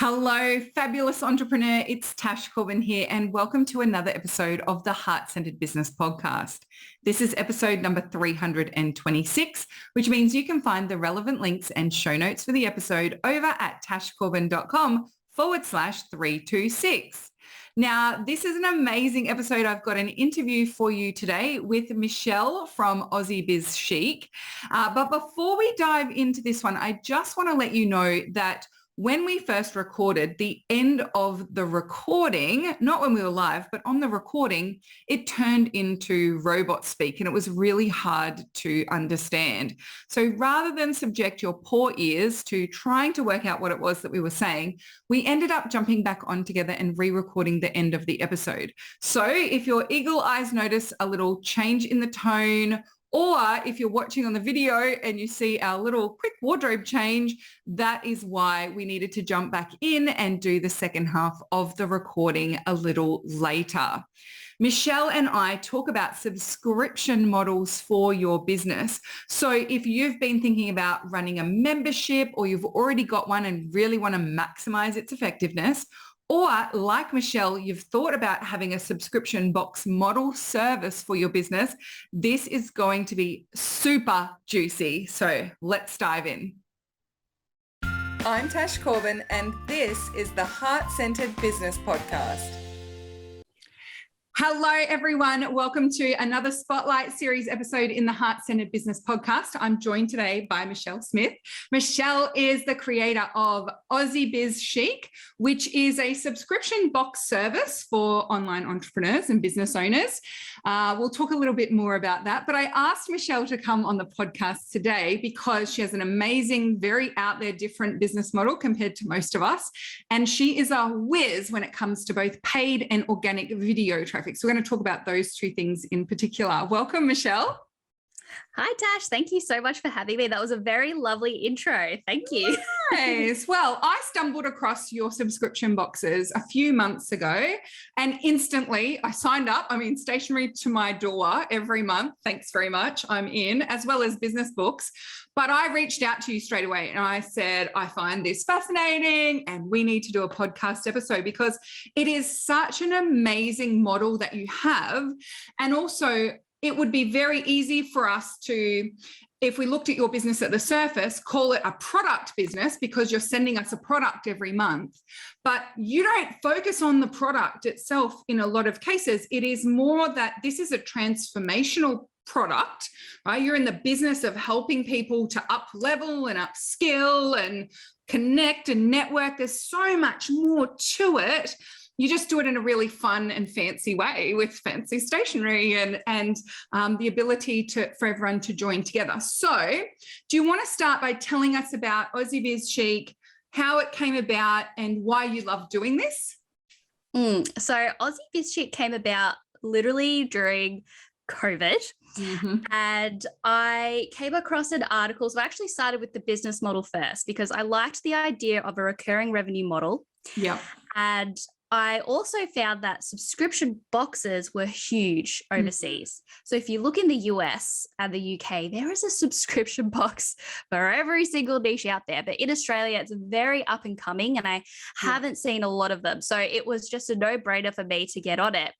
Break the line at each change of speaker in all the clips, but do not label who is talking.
Hello, fabulous entrepreneur. It's Tash Corbin here, and welcome to another episode of the Heart-Centered Business Podcast. This is episode number 326, which means you can find the relevant links and show notes for the episode over at tashcorbin.com/326. Now, this is an amazing episode. I've got an interview for you today with Michelle from Aussie Biz Chic. But before we dive into this one, I just want to let you know that when we first recorded, the end of the recording, not when we were live, but on the recording, it turned into robot speak and it was really hard to understand. So rather than subject your poor ears to trying to work out what it was that we were saying, we ended up jumping back on together and re-recording the end of the episode. So if your eagle eyes notice a little change in the tone, or if you're watching on the video and you see our little quick wardrobe change, that is why we needed to jump back in and do the second half of the recording a little later. Michelle and I talk about subscription models for your business. So if you've been thinking about running a membership or you've already got one and really want to maximize its effectiveness, or like Michelle, you've thought about having a subscription box model service for your business, this is going to be super juicy. So let's dive in. I'm Tash Corbin, and this is the Heart-Centered Business Podcast. Hello, everyone. Welcome to another Spotlight Series episode in the Heart-Centered Business Podcast. I'm joined today by Michelle Smith. Michelle is the creator of Aussie Biz Chic, which is a subscription box service for online entrepreneurs and business owners. We'll talk a little bit more about that, but I asked Michelle to come on the podcast today because she has an amazing, very out there, different business model compared to most of us. And she is a whiz when it comes to both paid and organic video traffic. So we're going to talk about those two things in particular. Welcome, Michelle.
Hi, Tash. Thank you so much for having me. That was a very lovely intro. Thank you.
Nice. Well, I stumbled across your subscription boxes a few months ago and instantly I signed up. Stationery to my door every month. Thanks very much. I'm in, as well as business books. But I reached out to you straight away and I said, I find this fascinating and we need to do a podcast episode because it is such an amazing model that you have. And also, it would be very easy for us to, if we looked at your business at the surface, call it a product business because you're sending us a product every month. But you don't focus on the product itself in a lot of cases. It is more that this is a transformational product, right? You're in the business of helping people to up level and upskill and connect and network. There's so much more to it. You just do it in a really fun and fancy way with fancy stationery and the ability for everyone to join together. So do you want to start by telling us about Aussie Biz Chic, how it came about and why you love doing this?
So Aussie Biz Chic came about literally during COVID. And I came across an article. So I actually started with the business model first because I liked the idea of a recurring revenue model.
Yeah.
And I also found that subscription boxes were huge overseas. So if you look in the US and the UK, there is a subscription box for every single niche out there. But in Australia, it's very up and coming and I haven't seen a lot of them. So it was just a no-brainer for me to get on it.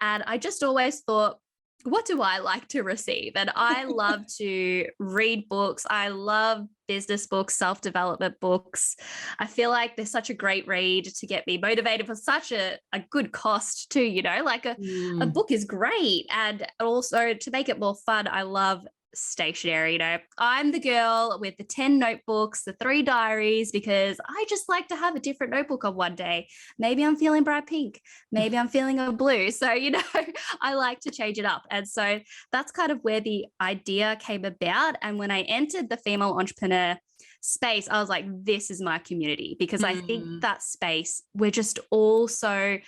And I just always thought, what do I like to receive? And I love to read books. I love business books, self-development books. I feel like they're such a great read to get me motivated for such a good cost too, like a book is great. And also to make it more fun, I love stationery. I'm the girl with the 10 notebooks, the 3 diaries, because I just like to have a different notebook on one day. Maybe I'm feeling bright pink. Maybe I'm feeling a blue. So, I like to change it up. And so that's kind of where the idea came about. And when I entered the female entrepreneur space, I was like, this is my community because I think that space, we're just all so,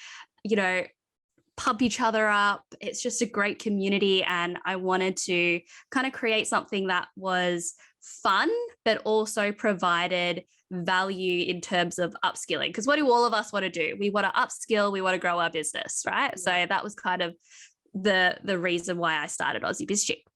pump each other up. It's just a great community. And I wanted to kind of create something that was fun, but also provided value in terms of upskilling. Because what do all of us want to do? We want to upskill, we want to grow our business, right? Yeah. So that was kind of the reason why I started Aussie Biz Chic.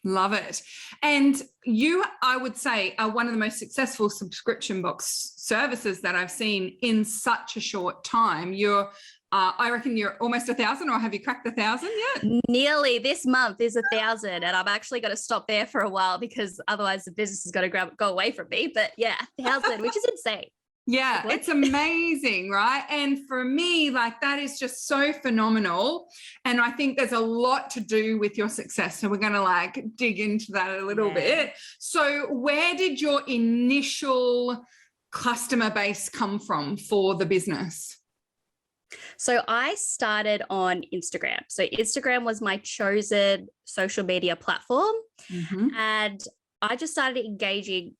Love it. And you, I would say, are one of the most successful subscription box services that I've seen in such a short time. You're, I reckon you're almost 1,000, or have you cracked 1,000 yet?
Nearly. This month is 1,000, and I'm actually going to stop there for a while because otherwise the business is going to go away from me. But yeah, 1,000, which is insane.
Yeah, it's amazing, right? And for me, like, that is just so phenomenal. And I think there's a lot to do with your success. So we're going to like dig into that a little bit. So where did your initial customer base come from for the business?
So I started on Instagram. So Instagram was my chosen social media platform. And I just started engaging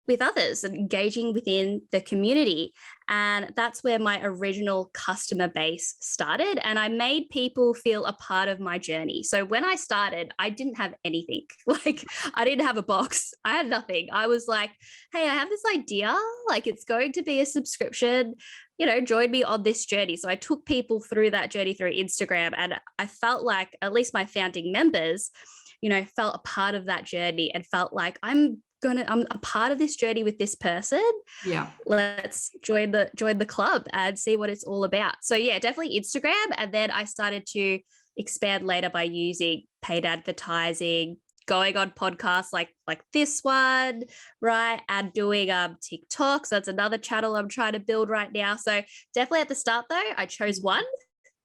with others and engaging within the community. And that's where my original customer base started. And I made people feel a part of my journey. So when I started, I didn't have anything. Like, I didn't have a box. I had nothing. I was like, hey, I have this idea. Like, it's going to be a subscription. You know, join me on this journey. So I took people through that journey through Instagram. And I felt like at least my founding members, you know, felt a part of that journey and felt like I'm a part of this journey with this person. Yeah. Let's join the club and see what it's all about. So yeah, definitely Instagram. And then I started to expand later by using paid advertising, going on podcasts like this one, right? And doing TikTok. So that's another channel I'm trying to build right now. So definitely at the start though, I chose one.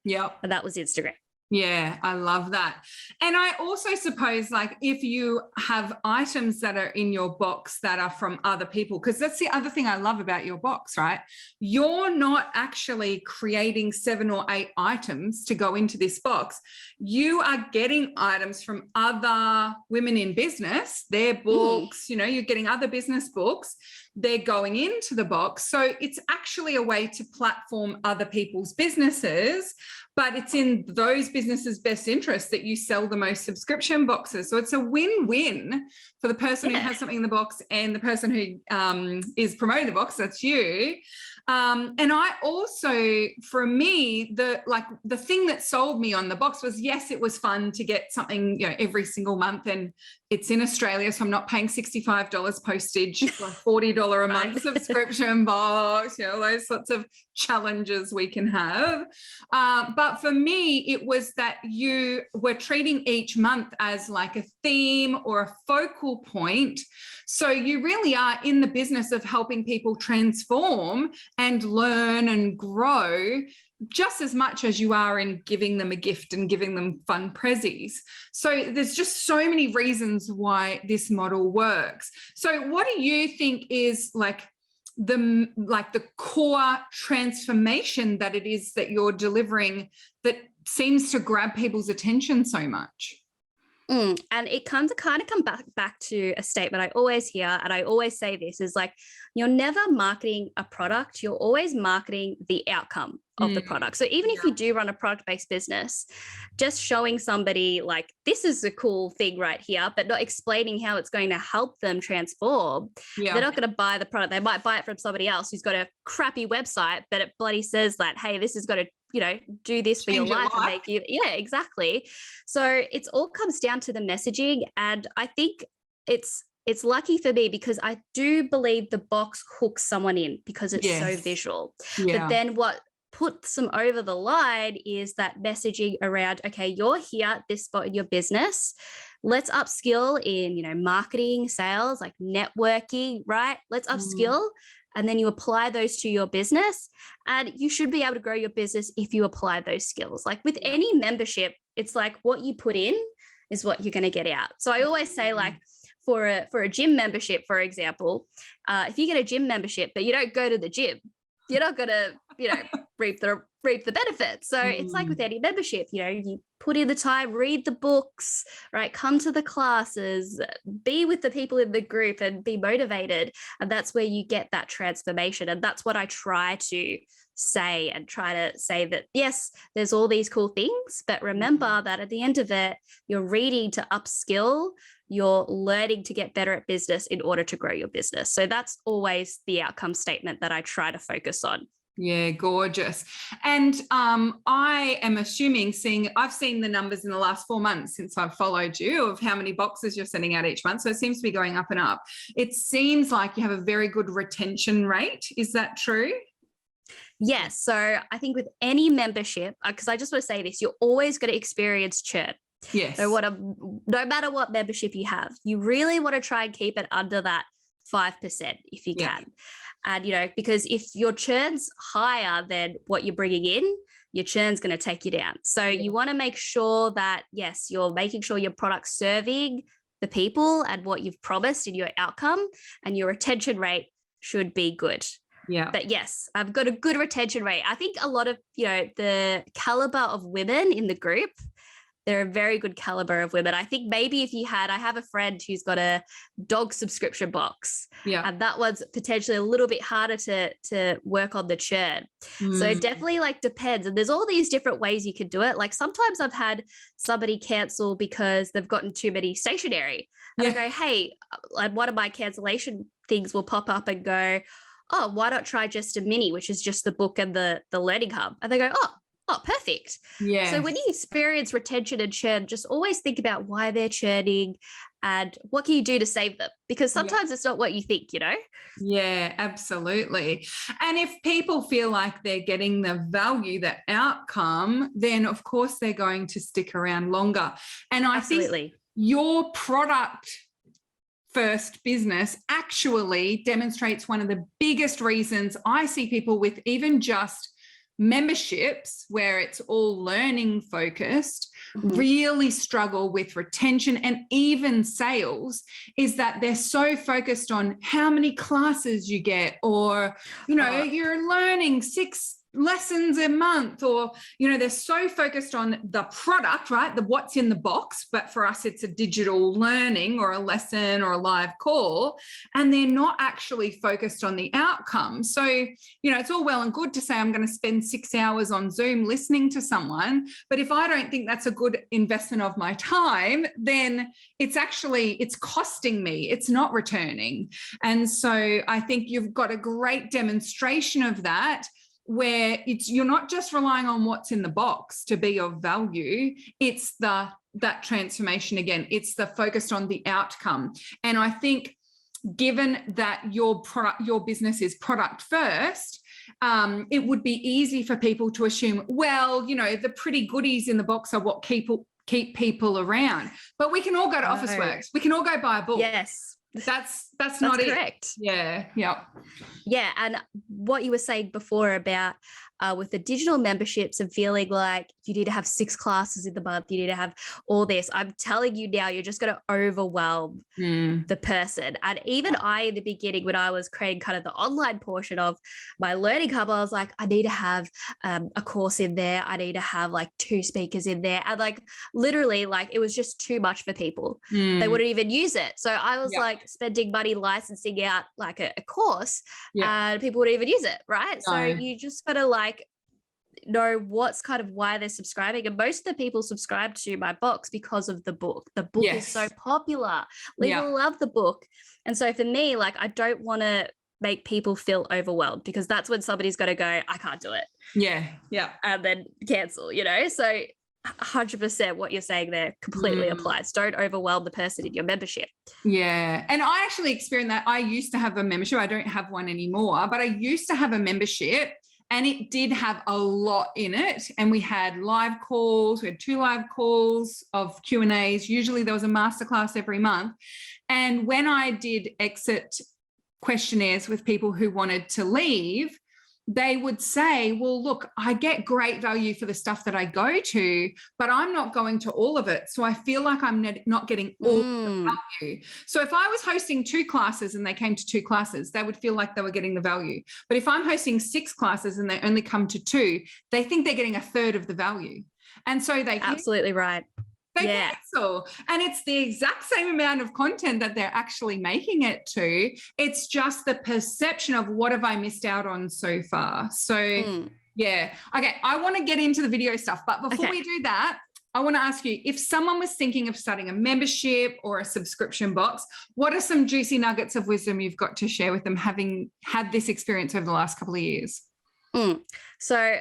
Yeah. And that was Instagram.
Yeah, I love that. And I also suppose, like, if you have items that are in your box that are from other people, because that's the other thing I love about your box, right? You're not actually creating 7 or 8 items to go into this box. You are getting items from other women in business, their books, you know, you're getting other business books. They're going into the box. So it's actually a way to platform other people's businesses, but it's in those businesses' best interest that you sell the most subscription boxes. So it's a win-win for the person who has something in the box and the person who is promoting the box, that's you. And I also, for me, the thing that sold me on the box was, yes, it was fun to get something, you know, every single month, and it's in Australia, so I'm not paying $65 postage for a $40 a month subscription box, you know, those sorts of challenges we can have. But for me, it was that you were treating each month as like a theme or a focal point. So you really are in the business of helping people transform and learn and grow just as much as you are in giving them a gift and giving them fun prezzies. So there's just so many reasons why this model works. So what do you think is like the core transformation that it is that you're delivering that seems to grab people's attention so much?
And it kind of come back to a statement I always hear, and I always say this, is like, you're never marketing a product, you're always marketing the outcome of the product. So even if you do run a product-based business, just showing somebody like, this is a cool thing right here, but not explaining how it's going to help them transform, they're not going to buy the product. They might buy it from somebody else who's got a crappy website, but it bloody says that, hey, this is going to, you know, do this for your life and make you, exactly. So it's all comes down to the messaging. And I think it's lucky for me because I do believe the box hooks someone in because it's so visual. But then what puts them over the line is that messaging around, okay, you're here at this spot in your business. Let's upskill in, you know, marketing, sales, like networking, right? Let's upskill. And then you apply those to your business, and you should be able to grow your business if you apply those skills. Like with any membership, it's like what you put in is what you're going to get out. So I always say, like, for a gym membership, for example, if you get a gym membership, but you don't go to the gym, you're not going to, you know, reap the benefits. So it's like with any membership, you know, you put in the time, read the books, right? Come to the classes, be with the people in the group and be motivated. And that's where you get that transformation. And that's what I try to say that, yes, there's all these cool things, but remember that at the end of it, you're reading to upskill, you're learning to get better at business in order to grow your business. So that's always the outcome statement that I try to focus on.
Yeah, gorgeous. And I am assuming, I've seen the numbers in the last 4 months since I've followed you of how many boxes you're sending out each month. So it seems to be going up and up. It seems like you have a very good retention rate. Is that true?
Yes. So I think with any membership, because I just want to say this, you're always going to experience churn.
Yes.
So no matter what membership you have, you really want to try and keep it under that 5% if you can. And, because if your churn's higher than what you're bringing in, your churn's going to take you down. So you want to make sure that, yes, you're making sure your product's serving the people and what you've promised in your outcome, and your retention rate should be good.
Yeah.
But yes, I've got a good retention rate. I think a lot of, the caliber of women in the group, they're a very good caliber of women. I think maybe I have a friend who's got a dog subscription box.
Yeah.
And that one's potentially a little bit harder to work on the churn. So it definitely depends. And there's all these different ways you can do it. Like sometimes I've had somebody cancel because they've gotten too many stationery. And I go, hey, one of my cancellation things will pop up and go, oh, why not try just a mini, which is just the book and the learning hub. And they go, oh, perfect.
Yeah.
So when you experience retention and churn, just always think about why they're churning and what can you do to save them? Because sometimes it's not what you think,
Yeah, absolutely. And if people feel like they're getting the value, the outcome, then of course they're going to stick around longer. And I think your product first business actually demonstrates one of the biggest reasons I see people with even just memberships where it's all learning focused really struggle with retention and even sales, is that they're so focused on how many classes you get, or you're learning 6 lessons a month, or they're so focused on the product, right, the what's in the box, but for us it's a digital learning or a lesson or a live call, and they're not actually focused on the outcome. So it's all well and good to say I'm going to spend 6 hours on Zoom listening to someone, but if I don't think that's a good investment of my time, then it's costing me, it's not returning. And so I think you've got a great demonstration of that, where you're not just relying on what's in the box to be of value, it's that transformation again, it's the focused on the outcome. And I think given that your business is product first, it would be easy for people to assume, well, the pretty goodies in the box are what keep people around. But we can all go to Officeworks, we can all go buy a book.
Yes.
That's not
correct.
Yeah.
And what you were saying before about with the digital memberships and feeling like you need to have 6 classes in the month, you need to have all this, I'm telling you now, you're just going to overwhelm the person. And even I, in the beginning, when I was creating kind of the online portion of my learning hub, I was like, I need to have a course in there, I need to have 2 speakers in there, and literally it was just too much for people. They wouldn't even use it. So I was spending money licensing out a course, and people wouldn't even use it, right? No. So you just gotta know what's kind of why they're subscribing. And most of the people subscribe to my box because of the book. The book is so popular. People love the book. And so for me, I don't want to make people feel overwhelmed, because that's when somebody's got to go, I can't do it.
Yeah.
And then cancel, So 100% what you're saying there completely applies. Don't overwhelm the person in your membership.
Yeah. And I actually experienced that. I used to have a membership. I don't have one anymore, but I used to have a membership, and it did have a lot in it. And we had live calls. We had 2 live calls of Q&As. Usually there was a masterclass every month. And when I did exit questionnaires with people who wanted to leave, they would say, well, look, I get great value for the stuff that I go to, but I'm not going to all of it. So I feel like I'm not getting all the value. So if I was hosting 2 classes and they came to 2 classes, they would feel like they were getting the value. But if I'm hosting 6 classes and they only come to 2, they think they're getting a third of the value. And so they
absolutely right.
They cancel. And it's the exact same amount of content that they're actually making it to. It's just the perception of what have I missed out on so far. So yeah. Okay. I want to get into the video stuff, but before we do that, I want to ask you, if someone was thinking of starting a membership or a subscription box, what are some juicy nuggets of wisdom you've got to share with them, having had this experience over the last couple of years?
So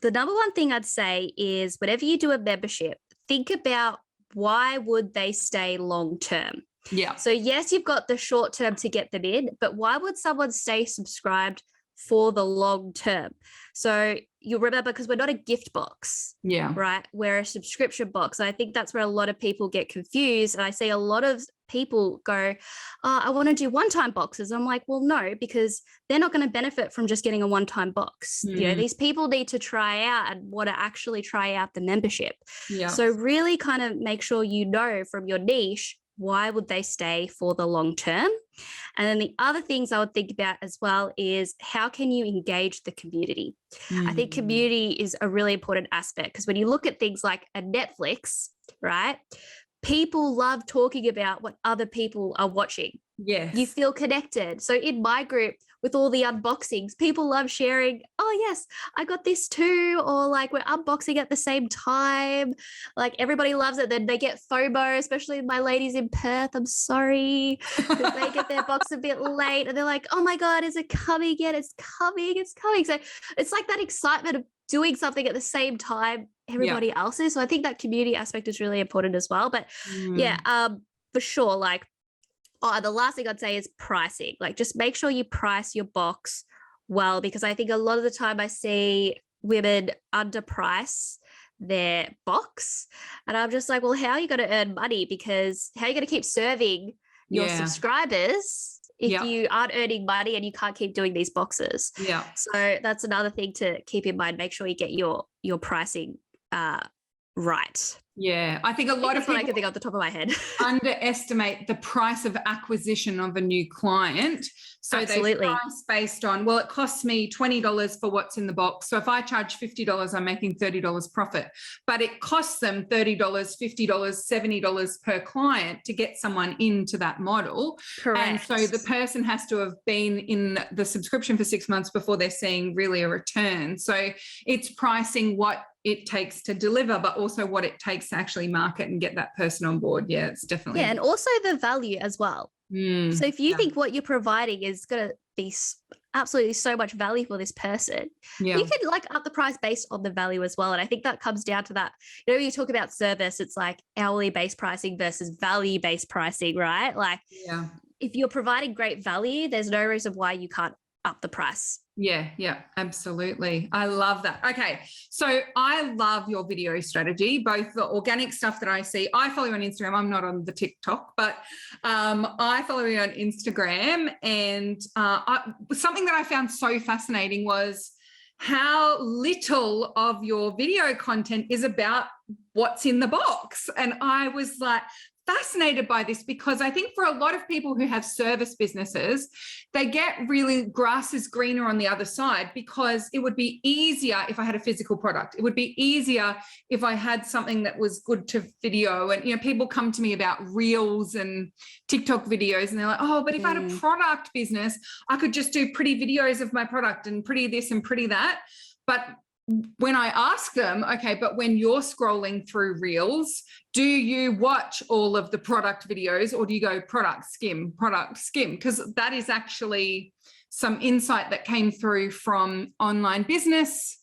the number one thing I'd say is whenever you do a membership, think about why would they stay long term?
Yeah.
So yes, you've got the short term to get them in, but why would someone stay subscribed for the long term? So you'll remember, because we're not a gift box, right? We're a subscription box. And I think that's where a lot of people get confused. And I see a lot of people go, oh, I want to do one-time boxes. I'm like, well, no, because they're not going to benefit from just getting a one-time box. You know, these people need to try out and want to actually try out the membership. So really kind of make sure you know from your niche, why would they stay for the long term? And then the other things I would think about as well is how can you engage the community? I think community is a really important aspect, because when you look at things like a Netflix, right? People love talking about what other people are watching.
Yes.
You feel connected. So in my group, with all the unboxings, people love sharing, oh yes, I got this too, or like we're unboxing at the same time. Like everybody loves it. Then they get FOMO, especially my ladies in Perth. I'm sorry, because they get their box a bit late and they're like, oh my God, is it coming yet? It's coming, it's coming. So it's like that excitement of doing something at the same time everybody else is. So I think that community aspect is really important as well. But for sure, like, the last thing I'd say is pricing. Like, just make sure you price your box well, because I think a lot of the time I see women underprice their box. And I'm just like, well, how are you going to earn money? Because how are you going to keep serving your subscribers if you aren't earning money and you can't keep doing these boxes? So that's another thing to keep in mind. Make sure you get your pricing right.
Yeah, I think a lot of people,
what I can think off the top of my head,
underestimate the price of acquisition of a new client. So they price based on, well, it costs me $20 for what's in the box. So if I charge $50, I'm making $30 profit. But it costs them $30, $50, $70 per client to get someone into that model.
Correct.
And so the person has to have been in the subscription for 6 months before they're seeing really a return. So it's pricing what it takes to deliver, but also what it takes to actually market and get that person on board. Yeah, it's definitely.
Yeah, and also the value as well. So if you think what you're providing is going to be absolutely so much value for this person, you can like up the price based on the value as well. And I think that comes down to that, you know, when you talk about service, it's like hourly based pricing versus value based pricing, right? Like if you're providing great value, there's no reason why you can't up the price.
Yeah, absolutely. I love that. Okay. So I love your video strategy, both the organic stuff that I see. I follow you on Instagram. I'm not on the TikTok, but I follow you on Instagram. And something that I found so fascinating was how little of your video content is about what's in the box. And I was like, fascinated by this, because I think for a lot of people who have service businesses, they get really grass is greener on the other side, because it would be easier if I had a physical product. It would be easier if I had something that was good to video. And, you know, people come to me about reels and TikTok videos and they're like, oh, but if I had a product business, I could just do pretty videos of my product and pretty this and pretty that. But when I ask them, okay, but when you're scrolling through reels, do you watch all of the product videos, or do you go product skim? Because that is actually some insight that came through from Online Business.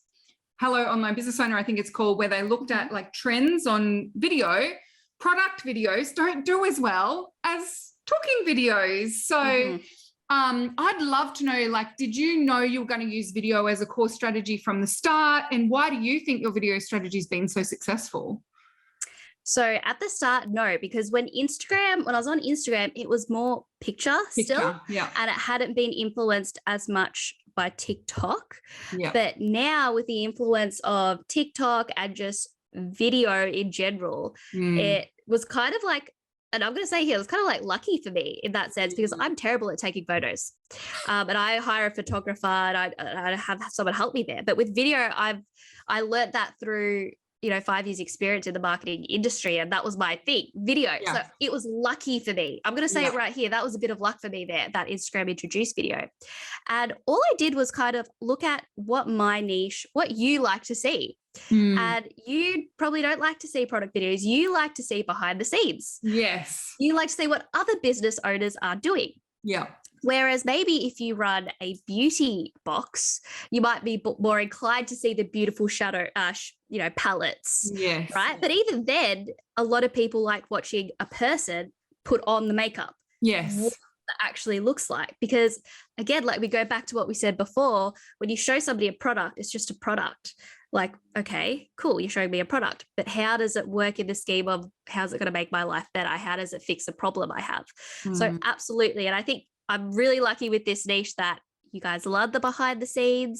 Hello, Online Business Owner, I think it's called, where they looked at like trends on video. Product videos don't do as well as talking videos. So I'd love to know, like, did you know you were going to use video as a core strategy from the start? And why do you think your video strategy has been so successful?
So at the start, no, because when I was on Instagram, it was more picture still, and it hadn't been influenced as much by TikTok. But now with the influence of TikTok and just video in general, it was kind of like, and I'm going to say here, it was kind of like lucky for me in that sense, because I'm terrible at taking photos. And I hire a photographer and I have someone help me there. But with video, I learned that through, 5 years experience in the marketing industry. And that was my thing, video. So it was lucky for me. I'm going to say it right here. That was a bit of luck for me there, that Instagram introduced video. And all I did was kind of look at what my niche, what you like to see. And you probably don't like to see product videos. You like to see behind the scenes.
Yes.
You like to see what other business owners are doing. Whereas maybe if you run a beauty box, you might be more inclined to see the beautiful shadow, palettes,
Yes.
right? But even then, a lot of people like watching a person put on the makeup.
Yes.
What that actually looks like. Because again, like we go back to what we said before, when you show somebody a product, it's just a product. Like, okay, cool, you're showing me a product, but how does it work in the scheme of how's it going to make my life better? How does it fix a problem I have? So absolutely. And I think I'm really lucky with this niche that you guys love the behind the scenes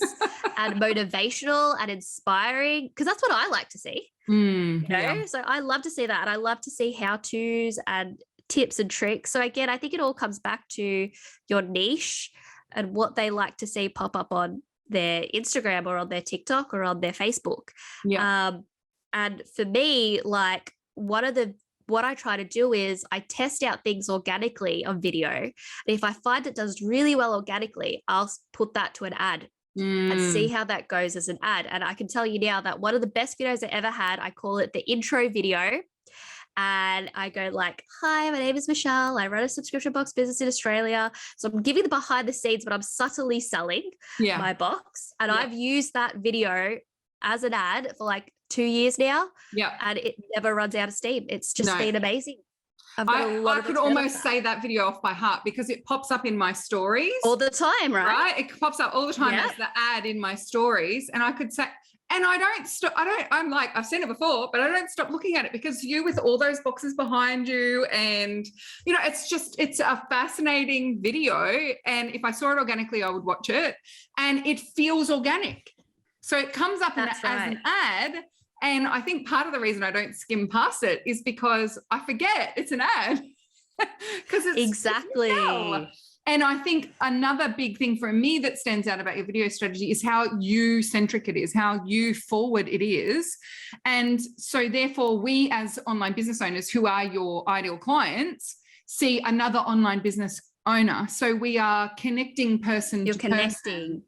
and motivational and inspiring, because that's what I like to see. So I love to see that. And I love to see how-tos and tips and tricks. So again, I think it all comes back to your niche and what they like to see pop up on their Instagram or on their TikTok or on their Facebook. And for me, like what I try to do is I test out things organically on video. And if I find it does really well organically, I'll put that to an ad and see how that goes as an ad. And I can tell you now that one of the best videos I ever had, I call it the intro video. And I go like, hi, my name is Michelle. I run a subscription box business in Australia. So I'm giving the behind the scenes, but I'm subtly selling my box. And I've used that video as an ad for like 2 years now. And it never runs out of steam. It's just been amazing.
I could almost say that video off by heart because it pops up in my stories.
All the time, right?
It pops up all the time as the ad in my stories. And I could say, and I don't stop. I'm like, I've seen it before, but I don't stop looking at it because you with all those boxes behind you and, it's a fascinating video. And if I saw it organically, I would watch it and it feels organic. So it comes up as an ad. And I think part of the reason I don't skim past it is because I forget it's an ad. Because it's
exactly.
And I think another big thing for me that stands out about your video strategy is how you-centric it is, how you-forward it is. And so therefore, we as online business owners who are your ideal clients see another online business owner. So we are connecting person to person.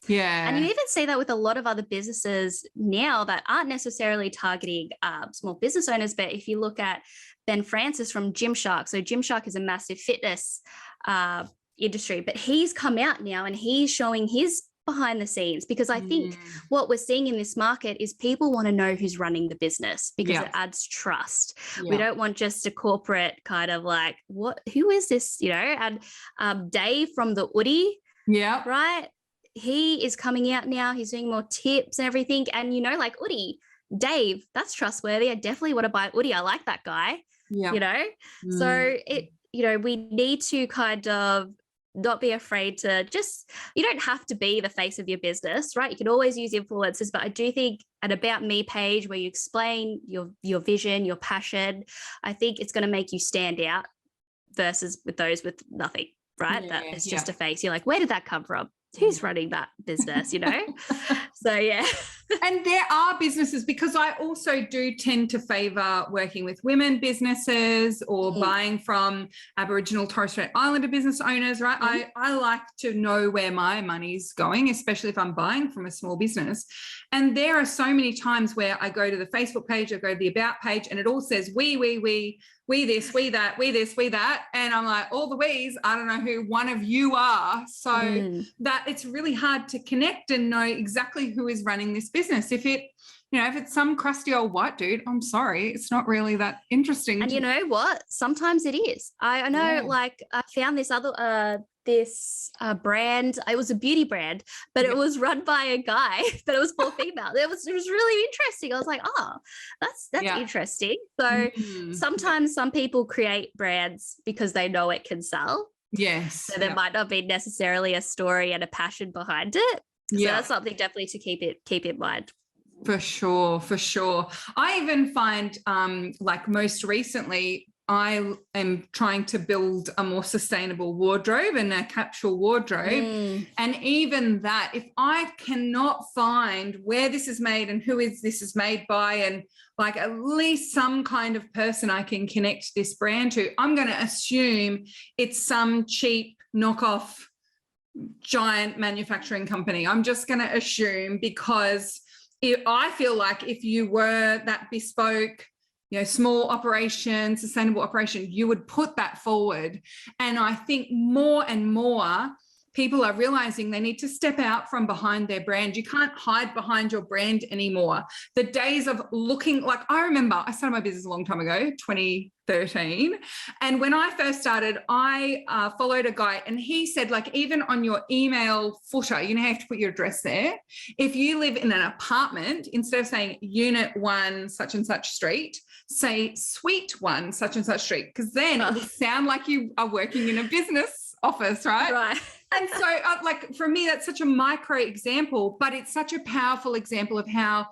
Yeah.
And you even see that with a lot of other businesses now that aren't necessarily targeting small business owners. But if you look at Ben Francis from Gymshark, so Gymshark is a massive fitness industry, but he's come out now and he's showing his behind the scenes because I think what we're seeing in this market is people want to know who's running the business because it adds trust. We don't want just a corporate kind of like, who is this, and Dave from the Woody, right? He is coming out now. He's doing more tips and everything. And, like Woody, Dave, that's trustworthy. I definitely want to buy Woody. I like that guy, So we need to kind of not be afraid to you don't have to be the face of your business, right? You can always use influencers, but I do think an About Me page where you explain your vision, your passion, I think it's going to make you stand out versus with those with nothing, right? That it's just a face. You're like, where did that come from? Who's running that business, So, yeah.
And there are businesses, because I also do tend to favour working with women businesses or buying from Aboriginal Torres Strait Islander business owners, right? I like to know where my money's going, especially if I'm buying from a small business. And there are so many times where I go to the Facebook page, I go to the About page, and it all says we this, we that, we this, we that. And I'm like, all the we's, I don't know who one of you are. So that it's really hard to connect and know exactly who is running this business. If it's some crusty old white dude, I'm sorry, it's not really that interesting.
And you know what? Sometimes it is. I know, like I found this other, brand. It was a beauty brand, but it was run by a guy, but it was for female. It was really interesting. I was like, oh, that's interesting. So sometimes some people create brands because they know it can sell.
Yes.
So there might not be necessarily a story and a passion behind it. So that's something definitely to keep in mind.
For sure. I even find like most recently, I am trying to build a more sustainable wardrobe and a capsule wardrobe. And even that, if I cannot find where this is made and who this is made by, and like at least some kind of person I can connect this brand to, I'm going to assume it's some cheap knockoff giant manufacturing company. I'm just going to assume, because I feel like if you were that bespoke, small operation, sustainable operation, you would put that forward. And I think more and more people are realizing they need to step out from behind their brand. You can't hide behind your brand anymore. The days of looking like, I remember I started my business a long time ago, 2013. And when I first started, I followed a guy, and he said, like, even on your email footer, you have to put your address there. If you live in an apartment, instead of saying unit 1, such and such street, say suite 1, such and such street, because then it will sound like you are working in a business office, right?
Right.
And so, like, for me, that's such a micro example, but it's such a powerful example of how,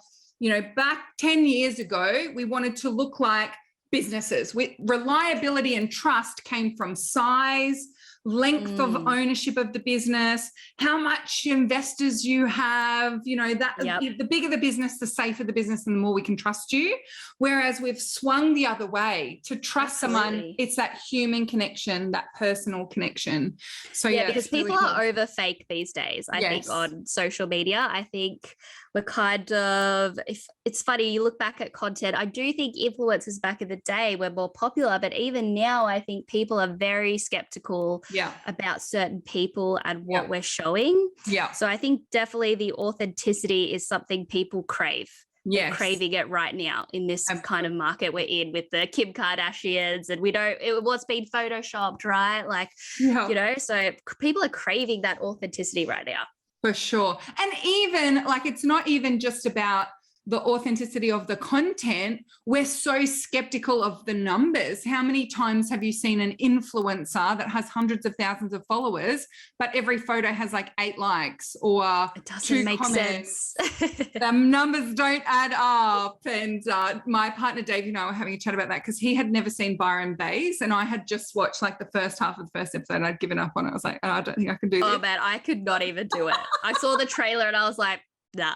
back 10 years ago, we wanted to look like businesses. Reliability and trust came from size, length of ownership of the business, how much investors you have, the bigger the business, the safer the business, and the more we can trust you. Whereas we've swung the other way to trust someone. It's that human connection, that personal connection. So
because people are over fake these days, I think, on social media. I think we're kind of, if it's funny, you look back at content, I do think influencers back in the day were more popular, but even now I think people are very skeptical about certain people and what we're showing. So I think definitely the authenticity is something people crave. Yes. We're craving it right now in this kind of market we're in with the Kim Kardashians, and what's been photoshopped, right? Like, so people are craving that authenticity right now.
For sure. And even like, it's not even just about the authenticity of the content. We're so skeptical of the numbers. How many times have you seen an influencer that has hundreds of thousands of followers, but every photo has like 8 likes or
it doesn't make
comments?
sense.
The numbers don't add up. And my partner Dave, and I were having a chat about that because he had never seen Byron Bay's, and I had just watched like the first half of the first episode, and I'd given up on it. I was like, I don't think I can do this.
Oh man, I could not even do it. I saw the trailer and I was like, nah.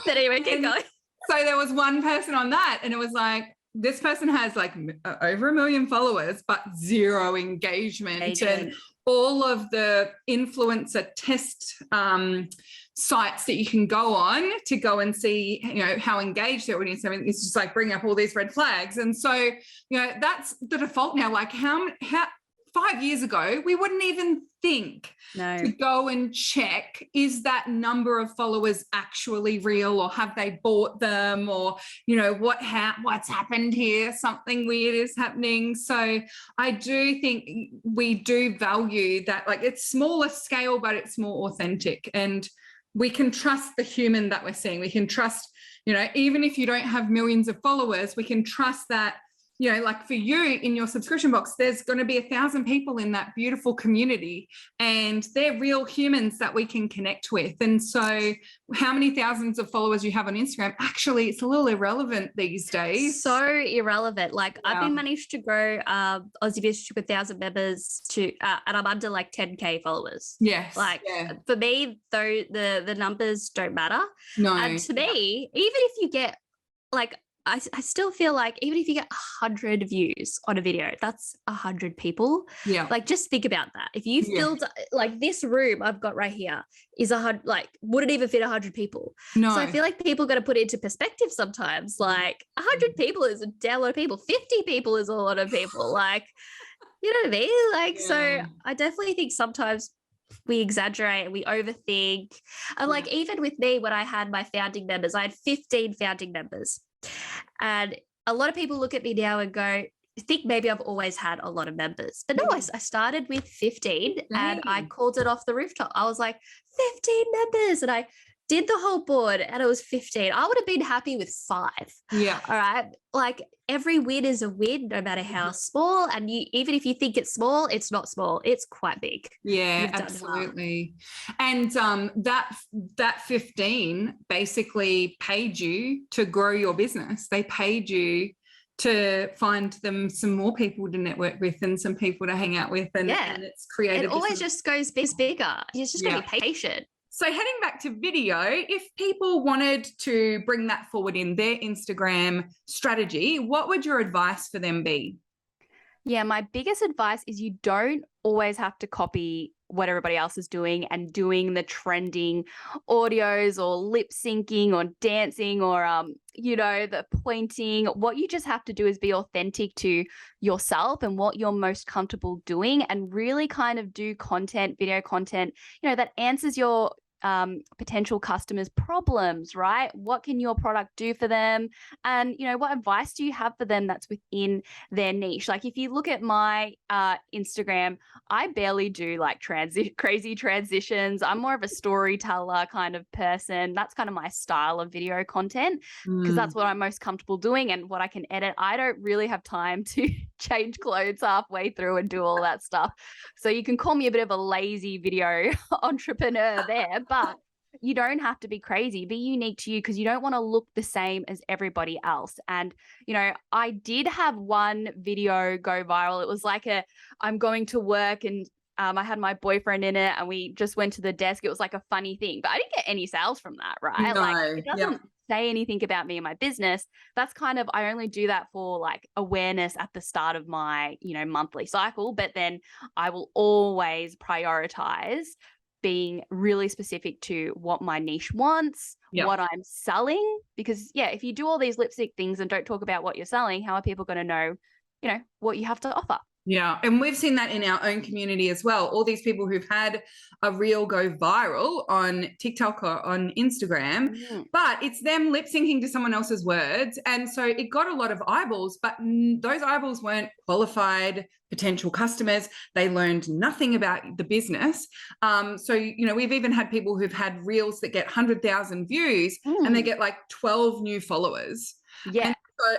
But anyway, keep going.
So there was one person on that, and it was like, this person has like over 1 million followers, but 0 engagement. And all of the influencer test sites that you can go on to go and see, how engaged their audience. I mean, it's just like bringing up all these red flags. And so, that's the default now. Like how 5 years ago, we wouldn't even think to go and check, is that number of followers actually real, or have they bought them, or, what's happened here? Something weird is happening. So I do think we do value that, like, it's smaller scale, but it's more authentic, and we can trust the human that we're seeing. We can trust, even if you don't have millions of followers, we can trust that, like for you in your subscription box, there's going to be 1,000 people in that beautiful community, and they're real humans that we can connect with. And so how many thousands of followers you have on Instagram, actually, it's a little irrelevant these days.
So irrelevant. Like I've been managed to grow Aussie Biz Chic with 1,000 members and I'm under like 10K followers.
Yes.
Like for me, though, the numbers don't matter.
No.
And to me, even if you get like, I still feel like even if you get 100 views on a video, that's 100 people.
Yeah.
Like just think about that. If you filled like this room I've got right here is 100, like wouldn't even fit 100 people.
No.
So I feel like people got to put it into perspective sometimes. Like 100 people is a damn lot of people. 50 people is a lot of people. Like, you know what I mean? Like, so I definitely think sometimes we exaggerate, we overthink. And like even with me, when I had my founding members, I had 15 founding members. And a lot of people look at me now and go, I think maybe I've always had a lot of members. But no, I started with 15 and I called it off the rooftop. I was like, 15 members. And I did the whole board and it was 15. I would have been happy with 5.
Yeah.
All right. Like every win is a win, no matter how small. And even if you think it's small, it's not small. It's quite big.
Yeah, absolutely. And that 15 basically paid you to grow your business. They paid you to find them some more people to network with and some people to hang out with. And it's created.
It always just goes bigger. You just got to be patient.
So heading back to video, if people wanted to bring that forward in their Instagram strategy, what would your advice for them be?
Yeah, my biggest advice is you don't always have to copy what everybody else is doing and doing the trending audios or lip syncing or dancing or the pointing. What you just have to do is be authentic to yourself and what you're most comfortable doing, and really kind of do content, video content, that answers your potential customers' problems, right? What can your product do for them? And, what advice do you have for them that's within their niche? Like if you look at my Instagram, I barely do like crazy transitions. I'm more of a storyteller kind of person. That's kind of my style of video content because that's what I'm most comfortable doing and what I can edit. I don't really have time to change clothes halfway through and do all that stuff. So you can call me a bit of a lazy video entrepreneur there, but you don't have to be crazy. Be unique to you because you don't want to look the same as everybody else. And, I did have one video go viral. It was like I'm going to work and I had my boyfriend in it and we just went to the desk. It was like a funny thing, but I didn't get any sales from that, right?
No,
like it doesn't say anything about me and my business. That's kind of, I only do that for like awareness at the start of my, monthly cycle, but then I will always prioritize being really specific to what my niche wants, what I'm selling, because if you do all these lipstick things and don't talk about what you're selling, how are people going to know, what you have to offer?
Yeah. And we've seen that in our own community as well. All these people who've had a reel go viral on TikTok or on Instagram, but it's them lip syncing to someone else's words. And so it got a lot of eyeballs, but those eyeballs weren't qualified potential customers. They learned nothing about the business. So, we've even had people who've had reels that get 100,000 views and they get like 12 new followers.
Yeah.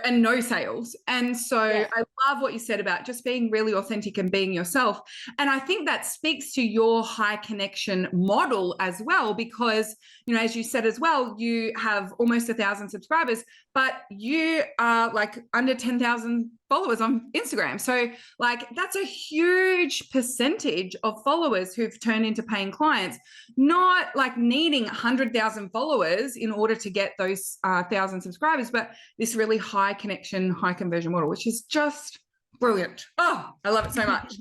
And no sales. And so I love what you said about just being really authentic and being yourself. And I think that speaks to your high connection model as well, because, as you said as well, you have almost 1,000 subscribers, but you are like under 10,000 followers on Instagram. So like that's a huge percentage of followers who've turned into paying clients, not like needing 100,000 followers in order to get those 1,000 subscribers, but this really high connection, high conversion model, which is just brilliant. Oh, I love it so much.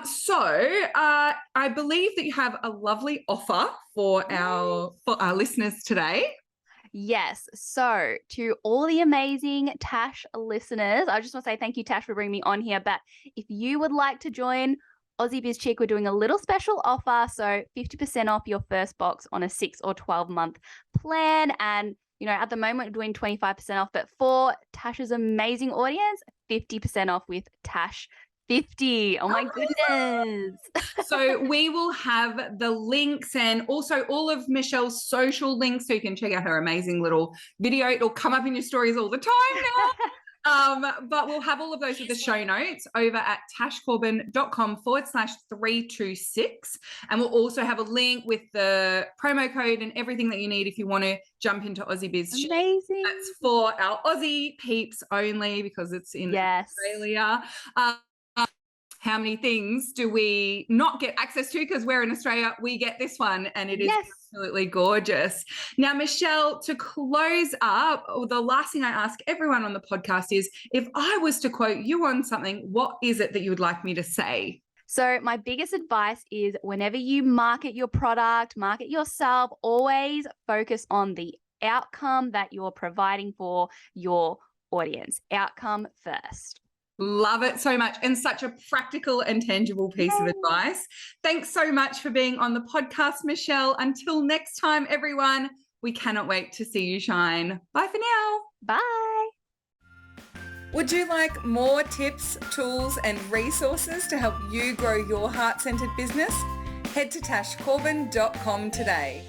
So I believe that you have a lovely offer for our listeners today.
Yes. So to all the amazing Tash listeners, I just want to say thank you, Tash, for bringing me on here. But if you would like to join Aussie Biz Chic, we're doing a little special offer. So 50% off your first box on a 6 or 12-month plan. And, at the moment we're doing 25% off, but for Tash's amazing audience, 50% off with Tash 50. Oh my goodness.
So we will have the links and also all of Michelle's social links so you can check out her amazing little video. It'll come up in your stories all the time now. But we'll have all of those with the show notes over at tashcorbin.com/326. And we'll also have a link with the promo code and everything that you need if you want to jump into Aussie Biz Chic.
Amazing.
That's for our Aussie peeps only because it's in Australia. How many things do we not get access to because we're in Australia? We get this one and it is absolutely gorgeous. Now, Michelle, to close up, the last thing I ask everyone on the podcast is, if I was to quote you on something, what is it that you would like me to say?
So my biggest advice is whenever you market your product, market yourself, always focus on the outcome that you're providing for your audience. Outcome first.
Love it so much, and such a practical and tangible piece of advice. Thanks so much for being on the podcast, Michelle. Until next time, everyone, we cannot wait to see you shine. Bye for now.
Bye.
Would you like more tips, tools, and resources to help you grow your heart-centered business? Head to tashcorbin.com today.